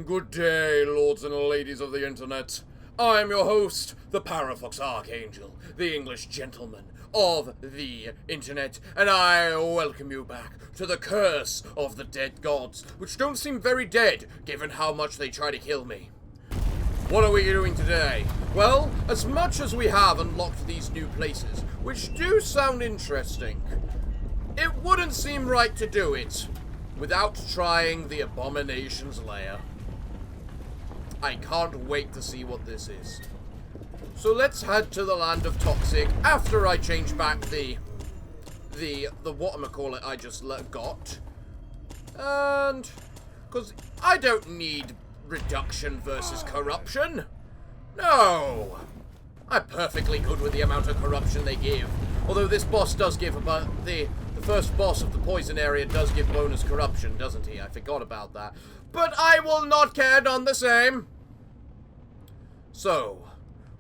Good day, lords and ladies of the internet. I'm your host, the Parafox Archangel, the English gentleman of the internet, and I welcome you back to the curse of the dead gods, which don't seem very dead, given how much they try to kill me. What are we doing today? Well, as much as we have unlocked these new places, which do sound interesting, it wouldn't seem right to do it without trying the Abomination's lair. I can't wait to see what this is. So let's head to the land of Toxic after I change back the whatchamacallit I just got. And, because I don't need reduction versus corruption. No! I'm perfectly good with the amount of corruption they give. Although this boss does give about the first boss of the poison area does give bonus corruption, doesn't he? I forgot about that. But I will not care none the same. So,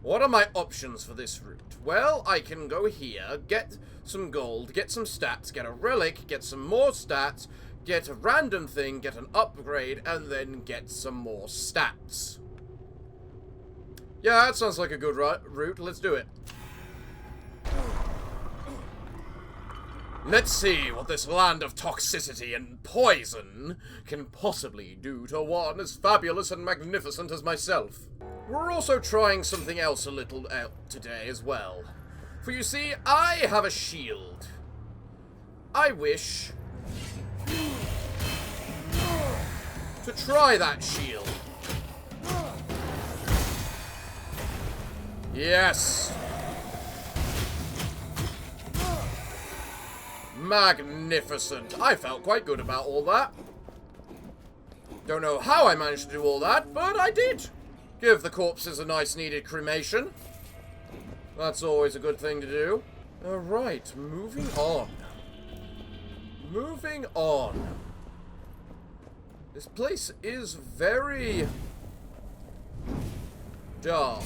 what are my options for this route? Well, I can go here, get some gold, get some stats, get a relic, get some more stats, get a random thing, get an upgrade, and then get some more stats. Yeah, that sounds like a good route. Let's do it. Let's see what this land of toxicity and poison can possibly do to one as fabulous and magnificent as myself. We're also trying something else a little out today as well. For you see, I have a shield. I wish to try that shield. Yes! Magnificent. I felt quite good about all that. Don't know how I managed to do all that, but I did. Give the corpses a nice needed cremation. That's always a good thing to do. Alright, moving on. Moving on. This place is very dark.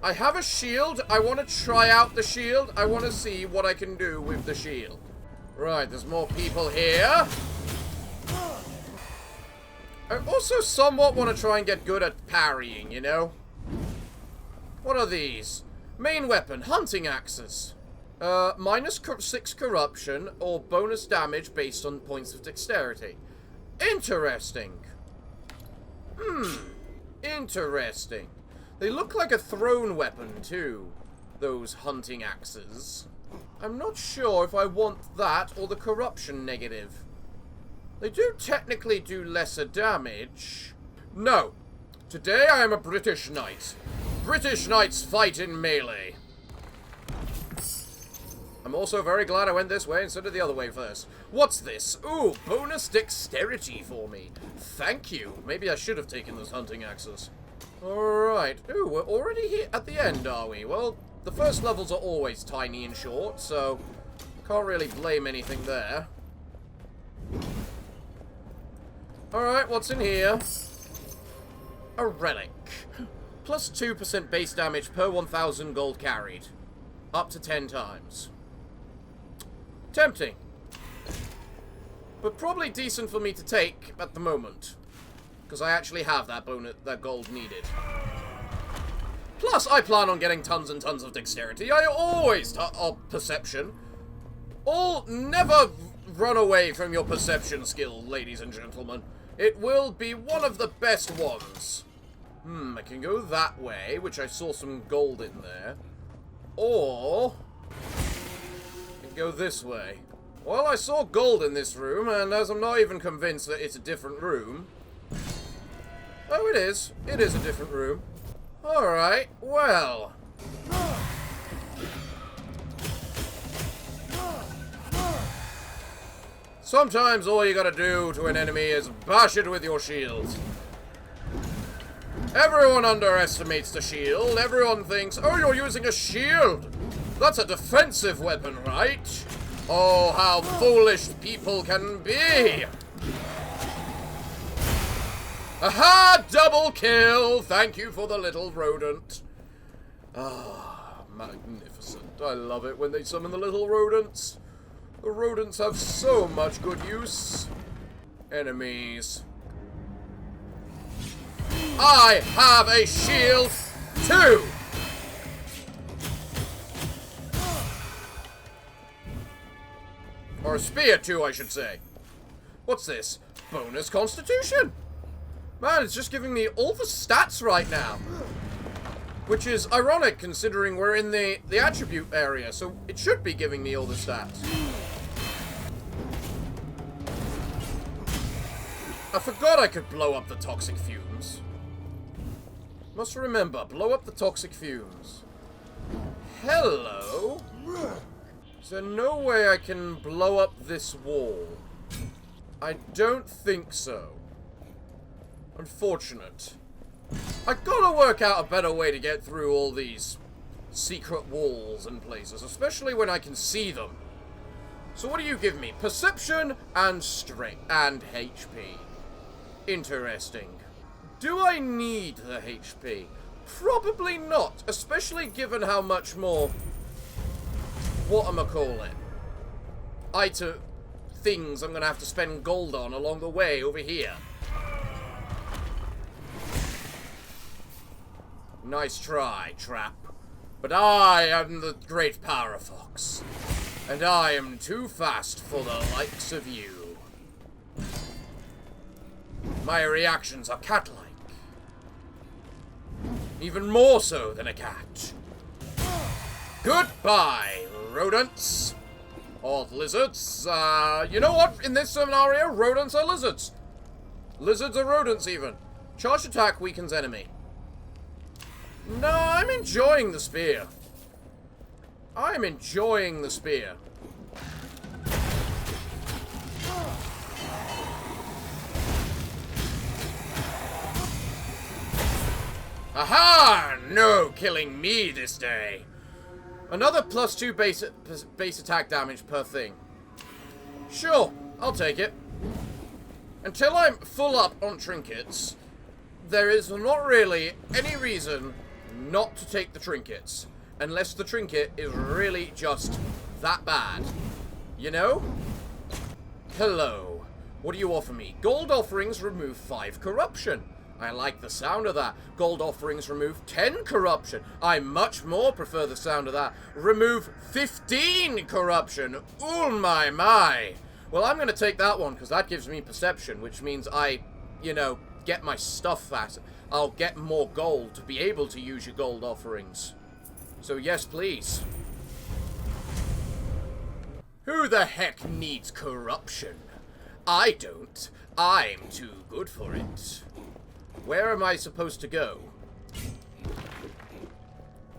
I have a shield. I want to try out the shield. I want to see what I can do with the shield. Right, there's more people here. I also somewhat want to try and get good at parrying, you know? What are these? Main weapon, hunting axes. -6 corruption or bonus damage based on points of dexterity. Interesting. Interesting. They look like a thrown weapon, too, those hunting axes. I'm not sure if I want that or the corruption negative. They do technically do lesser damage. No. Today I am a British knight. British knights fight in melee. I'm also very glad I went this way instead of the other way first. What's this? Ooh, bonus dexterity for me. Thank you. Maybe I should have taken those hunting axes. Alright. Ooh, we're already here at the end, are we? Well, the first levels are always tiny and short, so can't really blame anything there. Alright, what's in here? A relic. Plus 2% base damage per 1,000 gold carried. Up to 10 times. Tempting. But probably decent for me to take at the moment. Because I actually have that gold needed. Plus, I plan on getting tons and tons of dexterity. I always perception. Never run away from your perception skill, ladies and gentlemen. It will be one of the best ones. I can go that way, which I saw some gold in there. Or I can go this way. Well, I saw gold in this room, and as I'm not even convinced that it's a different room. Oh, it is. It is a different room. Alright, well. Sometimes all you gotta do to an enemy is bash it with your shield. Everyone underestimates the shield. Everyone thinks, oh, you're using a shield. That's a defensive weapon, right? Oh, how foolish people can be. Aha! Double kill! Thank you for the little rodent. Ah, magnificent. I love it when they summon the little rodents. The rodents have so much good use. Enemies. I have a shield too! Or a spear too, I should say. What's this? Bonus constitution! Man, it's just giving me all the stats right now. Which is ironic considering we're in the attribute area, so it should be giving me all the stats. I forgot I could blow up the toxic fumes. Must remember, blow up the toxic fumes. Hello? Is there no way I can blow up this wall? I don't think so. Unfortunate. I gotta work out a better way to get through all these secret walls and places, especially when I can see them. So what do you give me? Perception and strength and HP. Interesting. Do I need the HP? Probably not, especially given how much more whatchamacallit things I'm gonna have to spend gold on along the way over here. Nice try, trap. But I am the great Parafox, and I am too fast for the likes of you. My reactions are cat-like. Even more so than a cat. Goodbye, rodents. Or lizards. You know what? In this scenario, rodents are lizards. Lizards are rodents, even. Charged attack weakens enemy. No, I'm enjoying the spear. I'm enjoying the spear. Aha! No killing me this day. Another +2 base attack damage per thing. Sure, I'll take it. Until I'm full up on trinkets, there is not really any reason not to take the trinkets. Unless the trinket is really just that bad. You know? Hello. What do you offer me? Gold offerings remove 5 corruption. I like the sound of that. Gold offerings remove 10 corruption. I much more prefer the sound of that. Remove 15 corruption. Oh my my. Well, I'm going to take that one because that gives me perception, which means I, you know, get my stuff faster. I'll get more gold to be able to use your gold offerings. So yes, please. Who the heck needs corruption? I don't. I'm too good for it. Where am I supposed to go?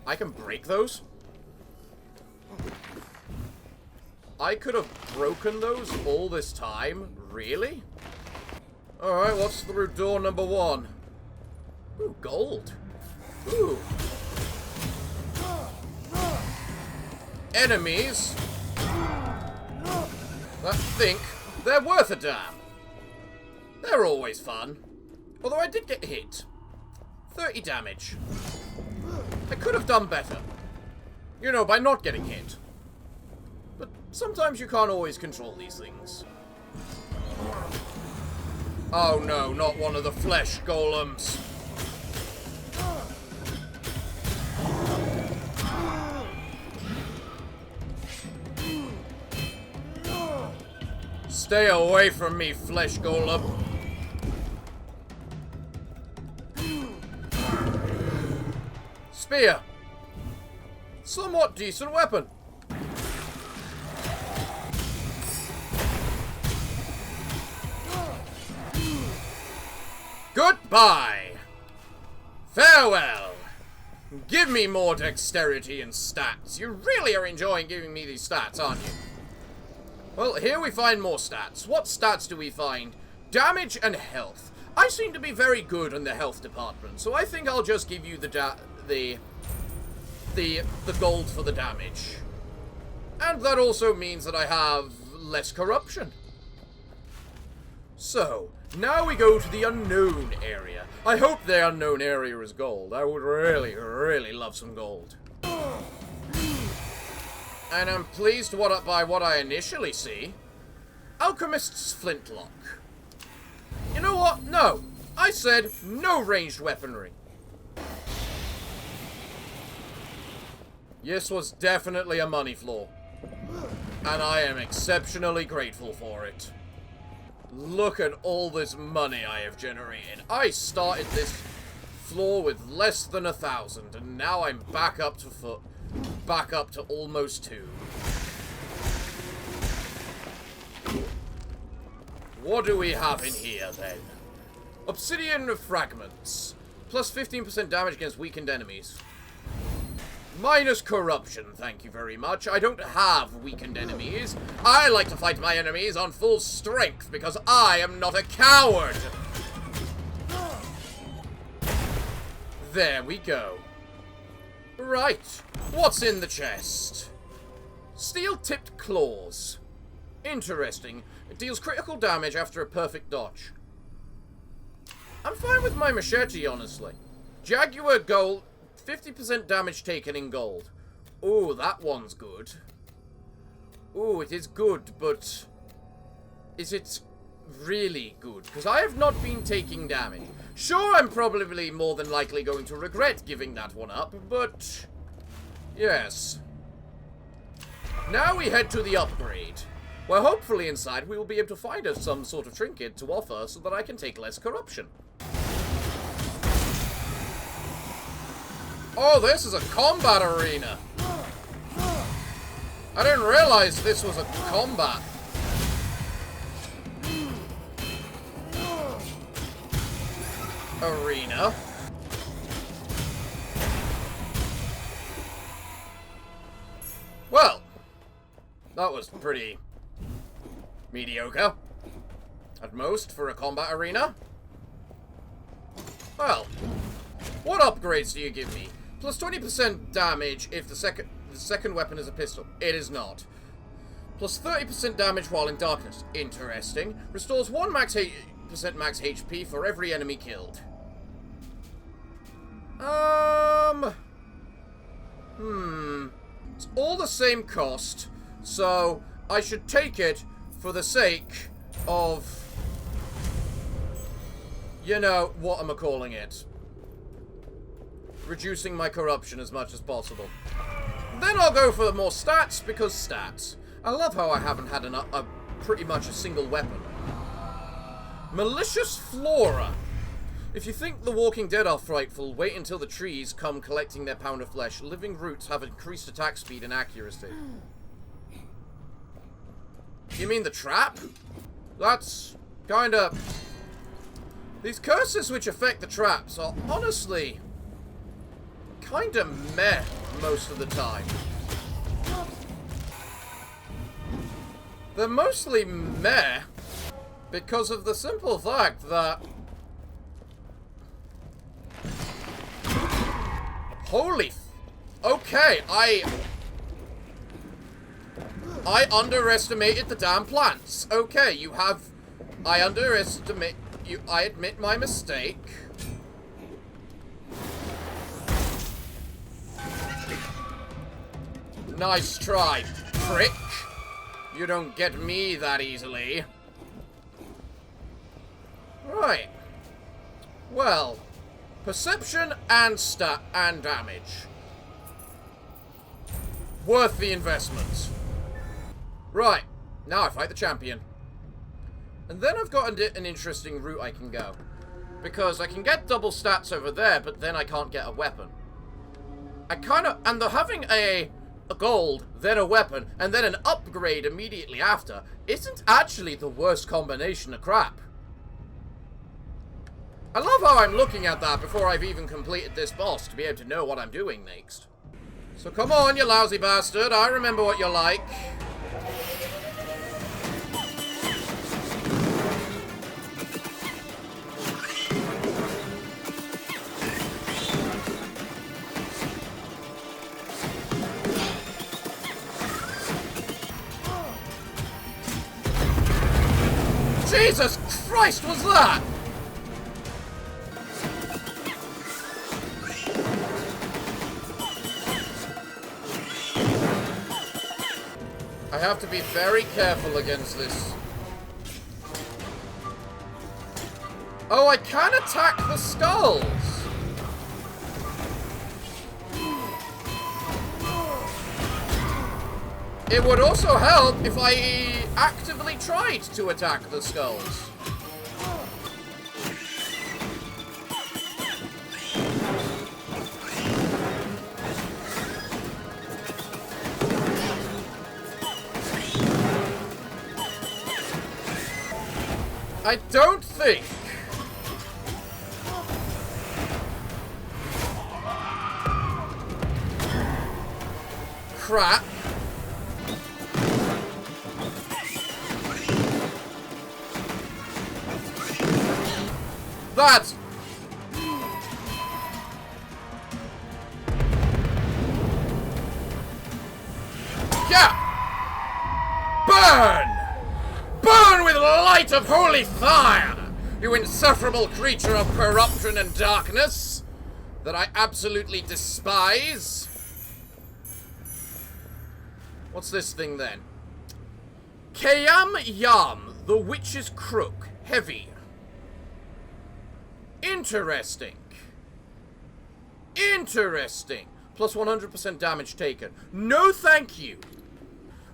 I can break those? I could have broken those all this time? Really? Alright, what's through door number 1? Ooh, gold. Ooh. Enemies that think they're worth a damn. They're always fun. Although I did get hit. 30 damage. I could have done better. You know, by not getting hit. But sometimes you can't always control these things. Oh no, not one of the flesh golems. Stay away from me, flesh golem. Spear. Somewhat decent weapon. Goodbye. Farewell. Give me more dexterity and stats. You really are enjoying giving me these stats, aren't you? Well, here we find more stats. What stats do we find? Damage and health. I seem to be very good in the health department, so I think I'll just give you the gold for the damage. And that also means that I have less corruption. So, now we go to the unknown area. I hope the unknown area is gold. I would really, really love some gold. And I'm pleased by what I initially see. Alchemist's flintlock. You know what? No. I said no ranged weaponry. This was definitely a money flaw. And I am exceptionally grateful for it. Look at all this money I have generated. I started this floor with less than 1,000, and now I'm back up to almost 2. What do we have in here then? Obsidian fragments. Plus 15% damage against weakened enemies. Minus corruption, thank you very much. I don't have weakened enemies. I like to fight my enemies on full strength because I am not a coward. There we go. Right, what's in the chest? Steel-tipped claws. Interesting. It deals critical damage after a perfect dodge. I'm fine with my machete, honestly. Jaguar gold, 50% damage taken in gold. Ooh, that one's good. Ooh, it is good, but is it really good? Because I have not been taking damage. Sure, I'm probably more than likely going to regret giving that one up, but yes. Now we head to the upgrade, where hopefully inside we will be able to find us some sort of trinket to offer so that I can take less corruption. Oh, this is a combat arena. I didn't realize this was a combat. Arena. Well, that was pretty mediocre, at most, for a combat arena. Well, what upgrades do you give me? Plus 20% damage if the second weapon is a pistol. It is not. Plus 30% damage while in darkness. Interesting. Restores 1% max HP for every enemy killed. It's all the same cost, so I should take it for the sake of, you know, what am I calling it? Reducing my corruption as much as possible. Then I'll go for more stats, because stats. I love how I haven't had pretty much a single weapon. Malicious Flora. If you think the Walking Dead are frightful, wait until the trees come collecting their pound of flesh. Living roots have increased attack speed and accuracy. You mean the trap? That's kinda... These curses which affect the traps are honestly kinda meh most of the time. They're mostly meh because of the simple fact that... Holy... Okay, I underestimated the damn plants. Okay, you have... I admit my mistake. Nice try, prick. You don't get me that easily. Right. Well, perception and stat and damage. Worth the investment. Right. Now I fight the champion. And then I've got an interesting route I can go. Because I can get double stats over there, but then I can't get a weapon. And having a gold, then a weapon, and then an upgrade immediately after, isn't actually the worst combination of crap. I love how I'm looking at that before I've even completed this boss to be able to know what I'm doing next. So come on, you lousy bastard, I remember what you're like. Jesus Christ, was that? I have to be very careful against this. Oh, I can attack the skulls! It would also help if I actively tried to attack the skulls. I don't think... Crap. That's... Yeah! Burn! Burn with light of holy fire! You insufferable creature of corruption and darkness that I absolutely despise. What's this thing then? Kayam Yam, the Witch's Crook. Heavy. Interesting. Interesting. Plus 100% damage taken. No thank you.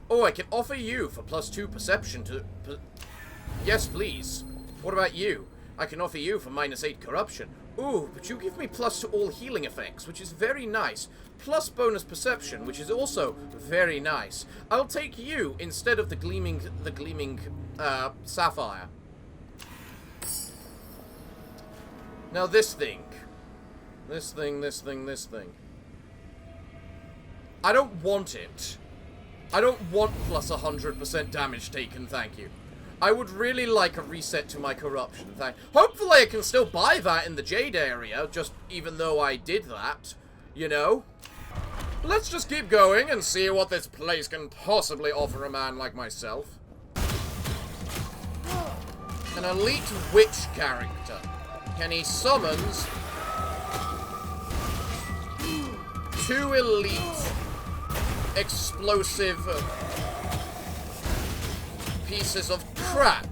Oh, I can offer you for plus 2 perception to... Yes, please. What about you? I can offer you for minus 8 corruption. Ooh, but you give me plus to all healing effects, which is very nice. Plus bonus perception, which is also very nice. I'll take you instead of the gleaming sapphire. Now this thing. This thing. I don't want it. I don't want plus 100% damage taken, thank you. I would really like a reset to my corruption, hopefully I can still buy that in the Jade area, just even though I did that, you know? Let's just keep going and see what this place can possibly offer a man like myself. An elite witch character. And he summons 2 elite explosive pieces of crap.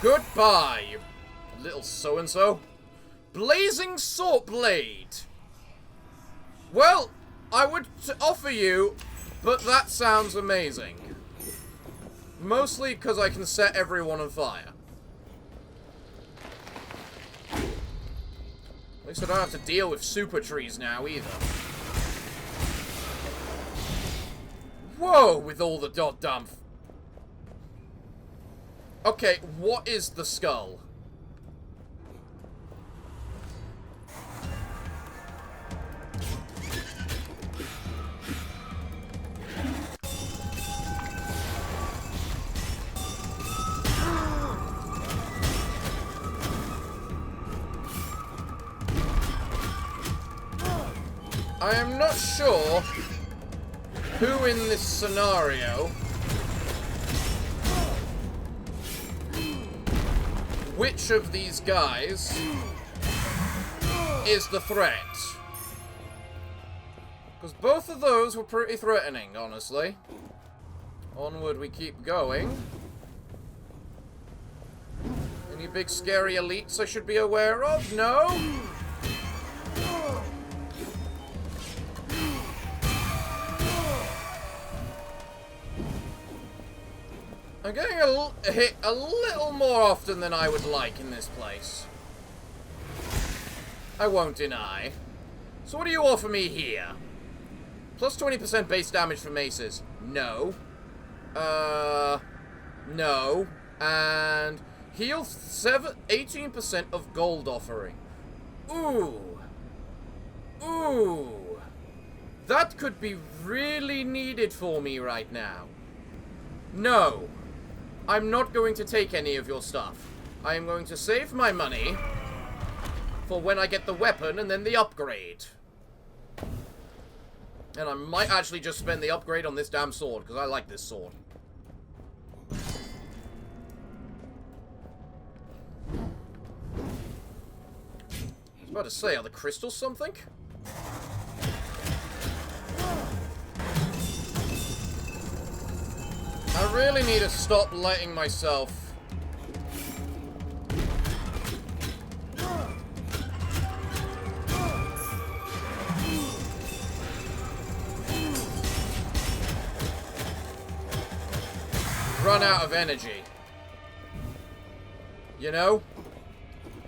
Goodbye, you little so-and-so. Blazing Sword Blade. Well, I would offer you, but that sounds amazing. Mostly because I can set everyone on fire. At least I don't have to deal with super trees now, either. Whoa, with all the goddamn... Okay, what is the skull? I am not sure who in this scenario which of these guys is the threat. Because both of those were pretty threatening, honestly. Onward we keep going. Any big scary elites I should be aware of? No? I'm getting hit a little more often than I would like in this place. I won't deny. So what do you offer me here? Plus 20% base damage for maces. No. No. And heal 18% of gold offering. Ooh. Ooh. That could be really needed for me right now. No. I'm not going to take any of your stuff. I am going to save my money for when I get the weapon and then the upgrade. And I might actually just spend the upgrade on this damn sword, because I like this sword. I was about to say, are the crystals something? I really need to stop letting myself run out of energy. You know?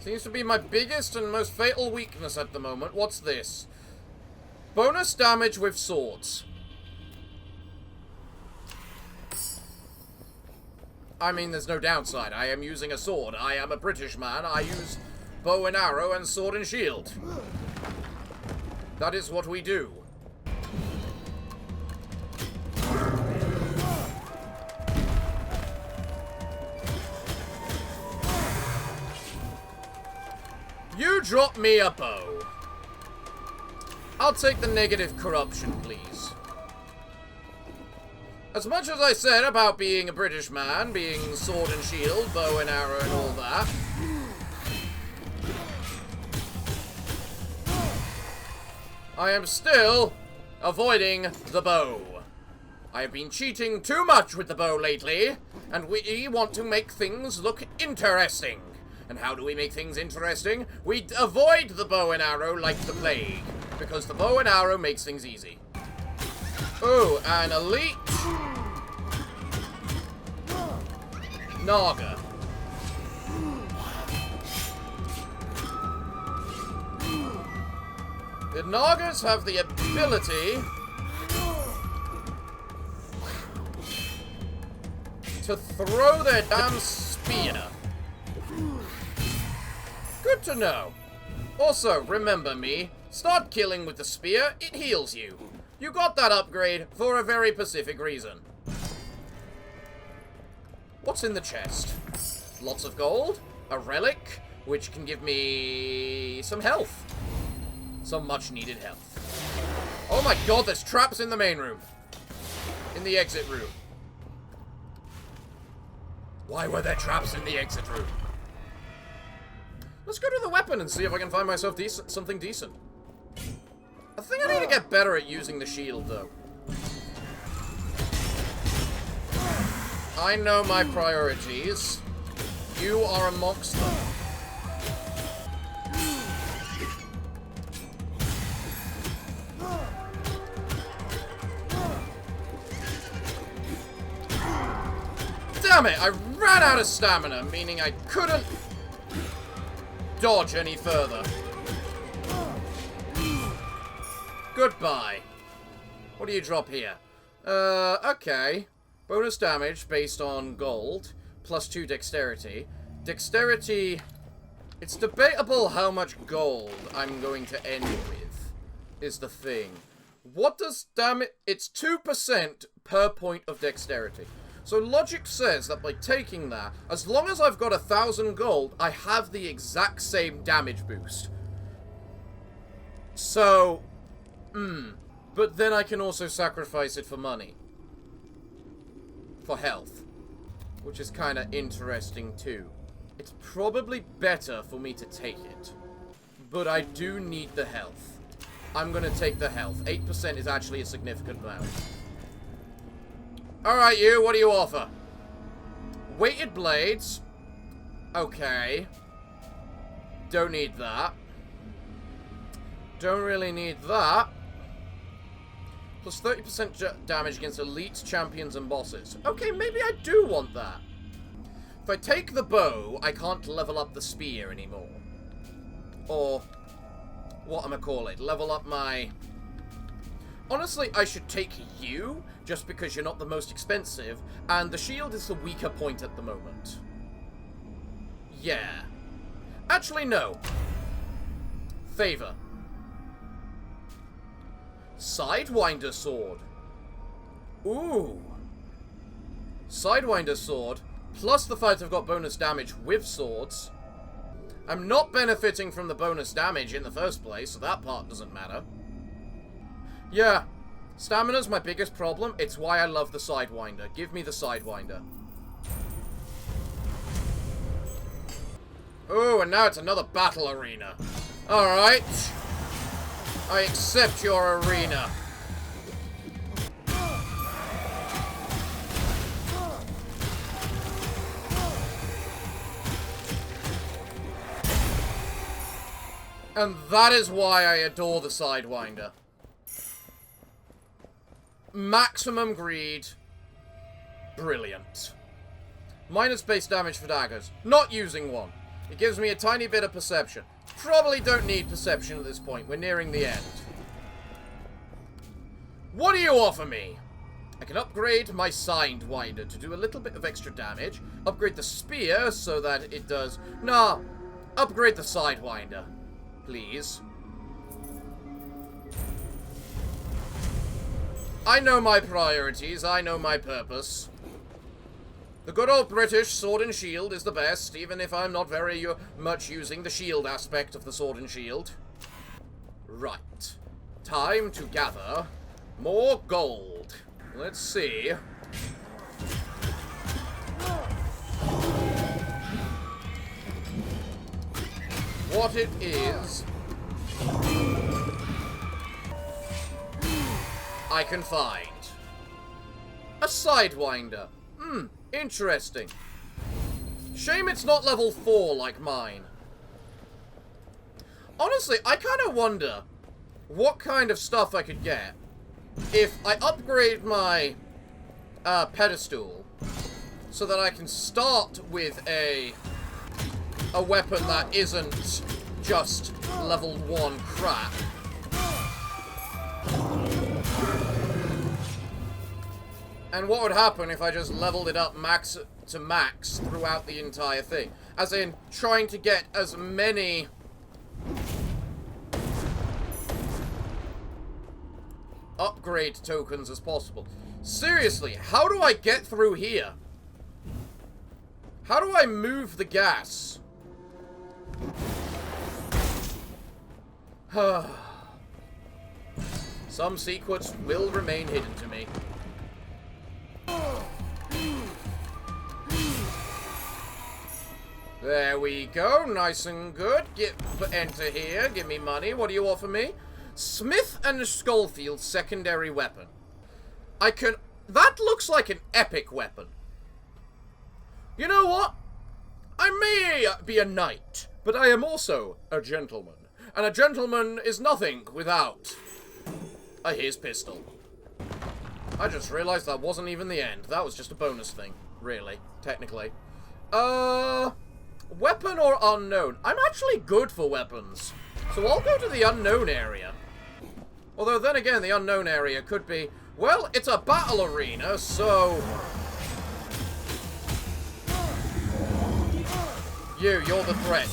Seems to be my biggest and most fatal weakness at the moment. What's this? Bonus damage with swords. I mean, there's no downside. I am using a sword. I am a British man. I use bow and arrow and sword and shield. That is what we do. You drop me a bow. I'll take the negative corruption, please. As much as I said about being a British man, being sword and shield, bow and arrow and all that, I am still avoiding the bow. I have been cheating too much with the bow lately, and we want to make things look interesting. And how do we make things interesting? We avoid the bow and arrow like the plague, because the bow and arrow makes things easy. Ooh, an elite Naga. The Nagas have the ability to throw their damn spear. Good to know. Also, remember me, start killing with the spear, it heals you. You got that upgrade for a very specific reason. What's in the chest? Lots of gold, a relic, which can give me some health. Some much needed health. Oh my god, there's traps in the main room. In the exit room. Why were there traps in the exit room? Let's go to the weapon and see if I can find myself something decent. I think I need to get better at using the shield, though. I know my priorities. You are amongst them. Damn it! I ran out of stamina, meaning I couldn't dodge any further. Goodbye. What do you drop here? Okay. Bonus damage based on gold, plus 2 dexterity. Dexterity, it's debatable how much gold I'm going to end with, is the thing. What does damage? It's 2% per point of dexterity. So logic says that by taking that, as long as I've got 1,000 gold, I have the exact same damage boost. So, but then I can also sacrifice it for money. For health. Which is kind of interesting too. It's probably better for me to take it. But I do need the health. I'm going to take the health. 8% is actually a significant amount. Alright, you, what do you offer? Weighted blades. Okay. Don't need that. Don't really need that. Plus 30% damage against elites, champions, and bosses. Okay, maybe I do want that. If I take the bow, I can't level up the spear anymore. Or, what am I call it? Level up my... Honestly, I should take you, just because you're not the most expensive, and the shield is the weaker point at the moment. Yeah. Actually, no. Favor. Sidewinder sword. Ooh. Sidewinder sword, plus the fact I've got bonus damage with swords. I'm not benefiting from the bonus damage in the first place, so that part doesn't matter. Yeah, stamina's my biggest problem. It's why I love the Sidewinder. Give me the Sidewinder. Oh, and now it's another battle arena. Alright. I accept your arena. And that is why I adore the Sidewinder. Maximum greed. Brilliant. Minus base damage for daggers. Not using one. It gives me a tiny bit of perception. Probably don't need perception at this point. We're nearing the end. What do you offer me? I can upgrade my Sidewinder to do a little bit of extra damage. Upgrade the spear so that it does... Nah. Upgrade the Sidewinder. Please. I know my priorities. I know my purpose. The good old British sword and shield is the best, even if I'm not very much using the shield aspect of the sword and shield. Right. Time to gather more gold. Let's see. What it is I can find. A Sidewinder. Interesting. Shame it's not level 4 like mine. Honestly, I kind of wonder what kind of stuff I could get if I upgrade my pedestal so that I can start with a weapon that isn't just level 1 crap. And what would happen if I just leveled it up max to max throughout the entire thing? As in, trying to get as many upgrade tokens as possible. Seriously, how do I get through here? How do I move the gas? Some secrets will remain hidden to me. There we go, nice and good. Enter here, give me money. What do you offer me? Smith and Schofield secondary weapon. That looks like an epic weapon. You know what? I may be a knight, but I am also a gentleman. And a gentleman is nothing without his pistol. I just realized that wasn't even the end. That was just a bonus thing, really, technically. Weapon or unknown? I'm actually good for weapons, so I'll go to the unknown area. Although then again, the unknown area could be, well, it's a battle arena, so... You're the threat.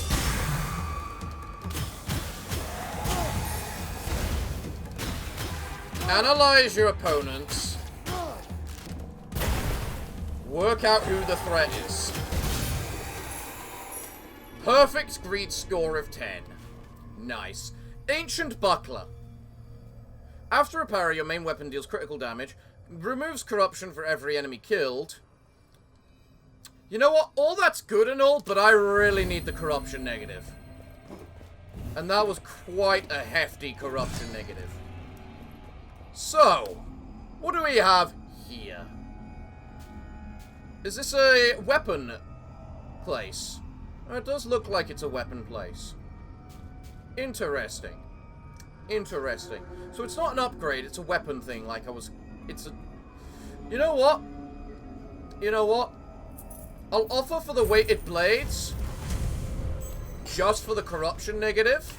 Analyze your opponents. Work out who the threat is. Perfect greed score of 10. Nice. Ancient Buckler. After a parry, your main weapon deals critical damage, removes corruption for every enemy killed. You know what? All that's good and all, but I really need the corruption negative. And that was quite a hefty corruption negative. So, what do we have here? Is this a weapon place? It does look like it's a weapon place. Interesting. Interesting. So it's not an upgrade, it's a weapon thing, like it's a... You know what? You know what? I'll offer for the weighted blades, just for the corruption negative.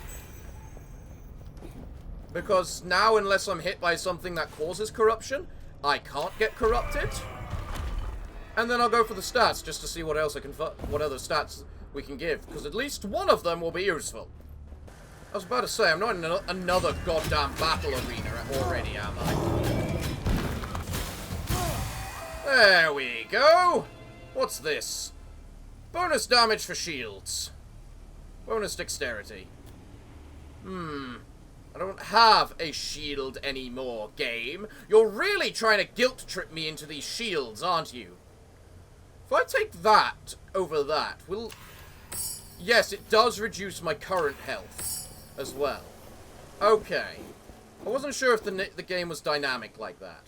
Because now, unless I'm hit by something that causes corruption, I can't get corrupted. And then I'll go for the stats, just to see what else what other stats we can give. Because at least one of them will be useful. I was about to say, I'm not in another goddamn battle arena already, am I? There we go. What's this? Bonus damage for shields. Bonus dexterity. I don't have a shield anymore, game. You're really trying to guilt trip me into these shields, aren't you? If I take that over that, will... Yes, it does reduce my current health as well. Okay. I wasn't sure if the game was dynamic like that.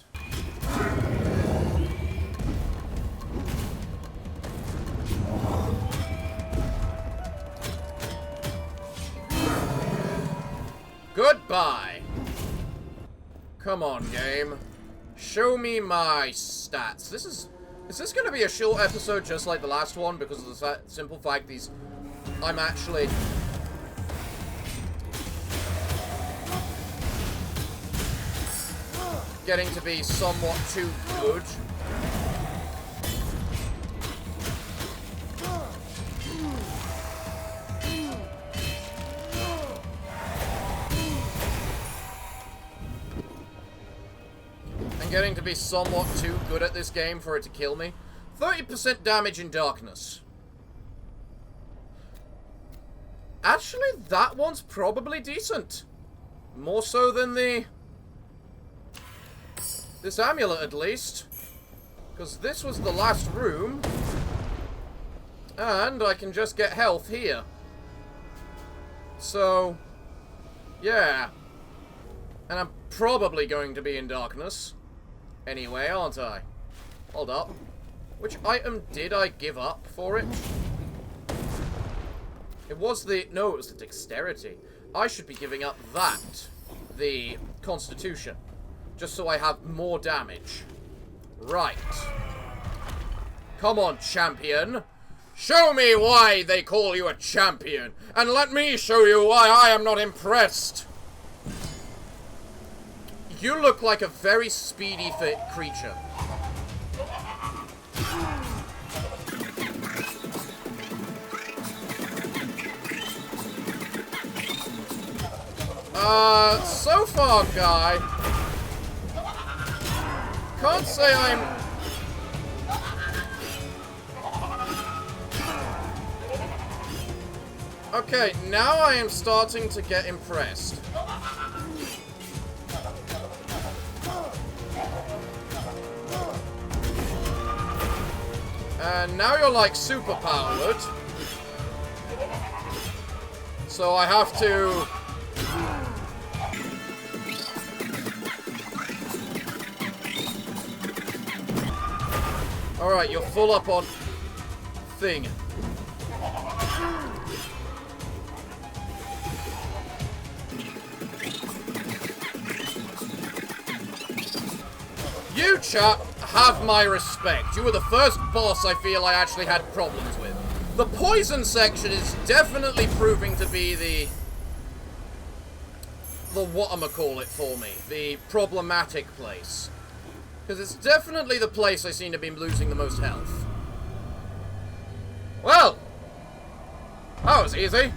Come on, game. Show me my stats. Is this going to be a short episode just like the last one? Because of the simple fact I'm actually... getting to be somewhat too good. I'm getting to be somewhat too good at this game for it to kill me. 30% damage in darkness. Actually, that one's probably decent. More so than this amulet, at least. Because this was the last room. And I can just get health here. So, yeah. And I'm probably going to be in darkness. Anyway, aren't I? Hold up. Which item did I give up for it? It was the... No, it was the dexterity. I should be giving up that. The constitution. Just so I have more damage. Right. Come on, champion. Show me why they call you a champion. And let me show you why I am not impressed. You look like a very speedy fit creature. So far, guy... Can't say I'm... Okay, now I am starting to get impressed. And now you're like super powered. So I have to... Alright, you're full up on... thing. You, chap, have my respect. You were the first boss I feel I actually had problems with. The poison section is definitely proving to be the whatchamacallit for me. The problematic place. Because it's definitely the place I seem to be losing the most health. Well! That was easy.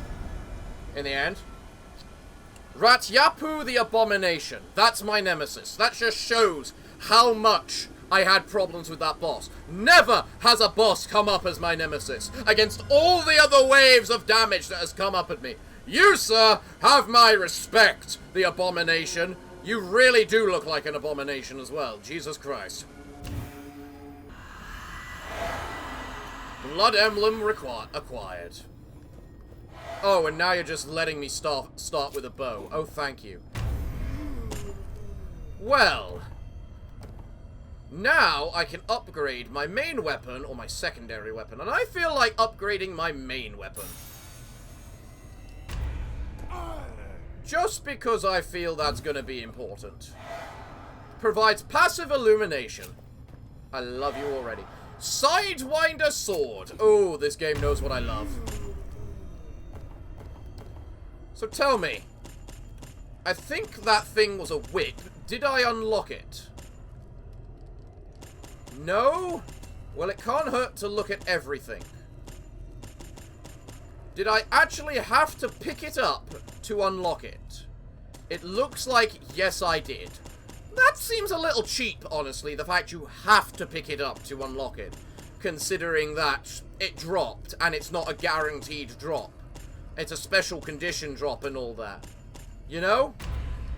In the end. Ratyapu the Abomination. That's my nemesis. That just shows how much I had problems with that boss. Never has a boss come up as my nemesis against all the other waves of damage that has come up at me. You, sir, have my respect, the Abomination. You really do look like an abomination as well. Jesus Christ. Blood emblem acquired. Oh, and now you're just letting me start with a bow. Oh, thank you. Well, now I can upgrade my main weapon or my secondary weapon. And I feel like upgrading my main weapon. Just because I feel that's going to be important. Provides passive illumination. I love you already. Sidewinder sword. Oh, this game knows what I love. So tell me. I think that thing was a whip. Did I unlock it? No? Well, it can't hurt to look at everything. Did I actually have to pick it up to unlock it? It looks like yes, I did. That seems a little cheap, honestly, the fact you have to pick it up to unlock it. Considering that it dropped, and it's not a guaranteed drop. It's a special condition drop and all that. You know?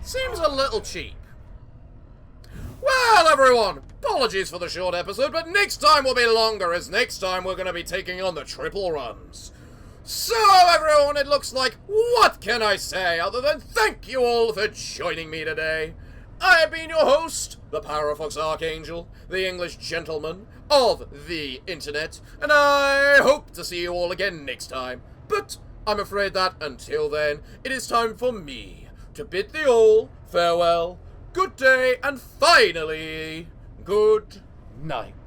Seems a little cheap. Well, everyone, apologies for the short episode, but next time will be longer, as next time we're going to be taking on the triple runs. So, everyone, it looks like, what can I say other than thank you all for joining me today. I have been your host, the Parafox Archangel, the English gentleman of the internet, and I hope to see you all again next time. But I'm afraid that, until then, it is time for me to bid thee all farewell. good day, and finally, good night.